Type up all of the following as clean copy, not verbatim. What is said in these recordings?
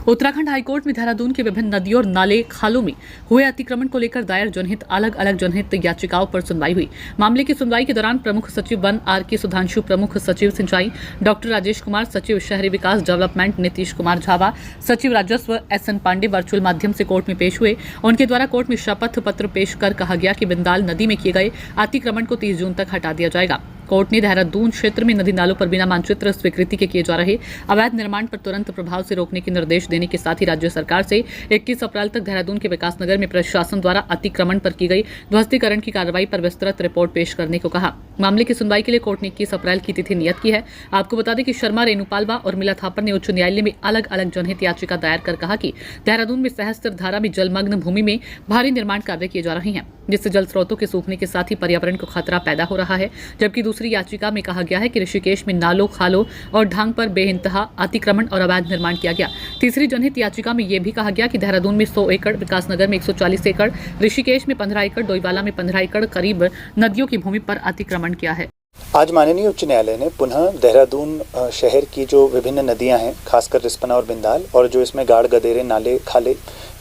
Uttarakhand high court में देहरादून के विभिन्न नदियों और नाले खालों में हुए अतिक्रमण को लेकर दायर जनहित अलग अलग जनहित याचिकाओं पर सुनवाई हुई। मामले की सुनवाई के दौरान प्रमुख सचिव वन आर.के. सुधांशु, प्रमुख सचिव सिंचाई डॉक्टर राजेश कुमार, सचिव शहरी विकास डेवलपमेंट नीतीश कुमार झावा, सचिव राजस्व एस.एन. पांडे वर्चुअल माध्यम से कोर्ट में पेश हुए। उनके द्वारा कोर्ट में शपथ पत्र पेश कर कहा गया कि बिंदाल नदी में किए गए अतिक्रमण को 30 जून तक हटा दिया जाएगा। कोर्ट ने देहरादून क्षेत्र में नदी नालों पर बिना मानचित्र स्वीकृति के किए जा रहे अवैध निर्माण पर तुरंत प्रभाव से रोकने के निर्देश देने के साथ ही राज्य सरकार से 21 अप्रैल तक देहरादून के विकासनगर में प्रशासन द्वारा अतिक्रमण पर की गई ध्वस्तीकरण की कार्रवाई पर विस्तृत रिपोर्ट पेश करने को कहा। मामले की सुनवाई के लिए कोर्ट ने 21 अप्रैल की तिथि नियत की है। आपको बता दें कि शर्मा, रेणुपालवा और मिला थापर ने उच्च न्यायालय में अलग अलग जनहित याचिका दायर कर कहा कि देहरादून में सहस्त्र धारा में जलमग्न भूमि में भारी निर्माण कार्य किए जा रहे हैं, जिससे जल स्रोतों के सूखने के साथ ही पर्यावरण को खतरा पैदा हो रहा है। जबकि दूसरी याचिका में कहा गया है कि ऋषिकेश में नालों, खालों और ढांग पर बेइंतहा अतिक्रमण और अवैध निर्माण किया गया। तीसरी जनहित याचिका में यह भी कहा गया कि देहरादून में 100 एकड़, विकासनगर में 140 एकड़, ऋषिकेश में 15 एकड़, डोईवाला में 15 एकड़ करीब नदियों की भूमि पर अतिक्रमण किया है। आज माननीय उच्च न्यायालय ने पुनः देहरादून शहर की जो विभिन्न नदियां हैं, खासकर रिस्पना और बिंदाल, और जो इसमें गाड़ गदेरे, नाले, खाले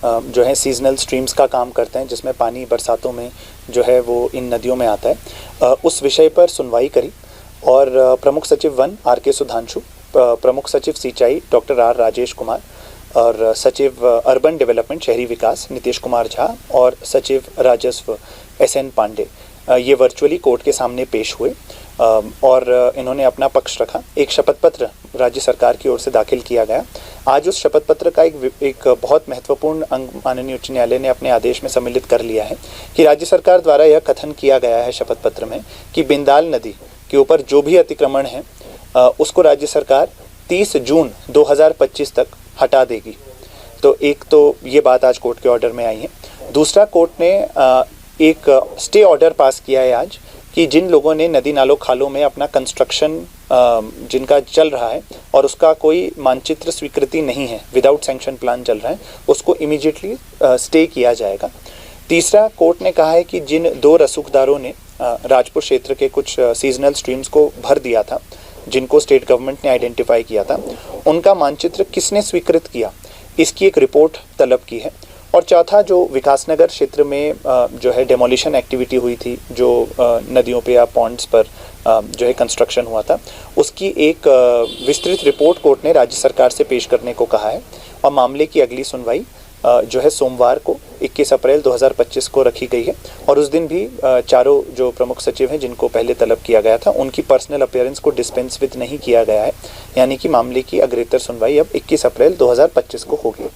जो है सीजनल स्ट्रीम्स का काम करते हैं, जिसमें पानी बरसातों में जो है वो इन नदियों में आता है, उस विषय पर सुनवाई करी। और प्रमुख सचिव वन आर.के. सुधांशु, प्रमुख सचिव सिंचाई डॉक्टर आर. राजेश कुमार और सचिव अर्बन डेवलपमेंट शहरी विकास नीतीश कुमार झा और सचिव राजस्व एस.एन. पांडे ये वर्चुअली कोर्ट के सामने पेश हुए और इन्होंने अपना पक्ष रखा। एक शपथ पत्र राज्य सरकार की ओर से दाखिल किया गया। आज उस शपथ पत्र का एक बहुत महत्वपूर्ण अंग माननीय उच्च न्यायालय ने अपने आदेश में सम्मिलित कर लिया है कि राज्य सरकार द्वारा यह कथन किया गया है शपथ पत्र में कि बिंदाल नदी के ऊपर जो भी अतिक्रमण है उसको राज्य सरकार 30 जून 2025 तक हटा देगी। तो एक तो ये बात आज कोर्ट के ऑर्डर में आई है। दूसरा, कोर्ट ने एक स्टे ऑर्डर पास किया है आज कि जिन लोगों ने नदी नालों खालों में अपना कंस्ट्रक्शन जिनका चल रहा है और उसका कोई मानचित्र स्वीकृति नहीं है, विदाउट सैंक्शन प्लान चल रहा है, उसको इमीडिएटली स्टे किया जाएगा। तीसरा, कोर्ट ने कहा है कि जिन 2 रसूखदारों ने राजपुर क्षेत्र के कुछ सीजनल स्ट्रीम्स को भर दिया था, जिनको स्टेट गवर्नमेंट ने आइडेंटिफाई किया था, उनका मानचित्र किसने स्वीकृत किया, इसकी एक रिपोर्ट तलब की है। और चौथा, जो विकासनगर क्षेत्र में जो है डेमोलिशन एक्टिविटी हुई थी, जो नदियों पे या पॉन्ड्स पर जो है कंस्ट्रक्शन हुआ था, उसकी एक विस्तृत रिपोर्ट कोर्ट ने राज्य सरकार से पेश करने को कहा है। और मामले की अगली सुनवाई जो है सोमवार को 21 अप्रैल 2025 को रखी गई है। और उस दिन भी चारों जो प्रमुख सचिव हैं जिनको पहले तलब किया गया था, उनकी पर्सनल अपीयरेंस को डिस्पेंस विद नहीं किया गया है, यानी कि मामले की अग्रेतर सुनवाई अब 21 अप्रैल 2025 को होगी।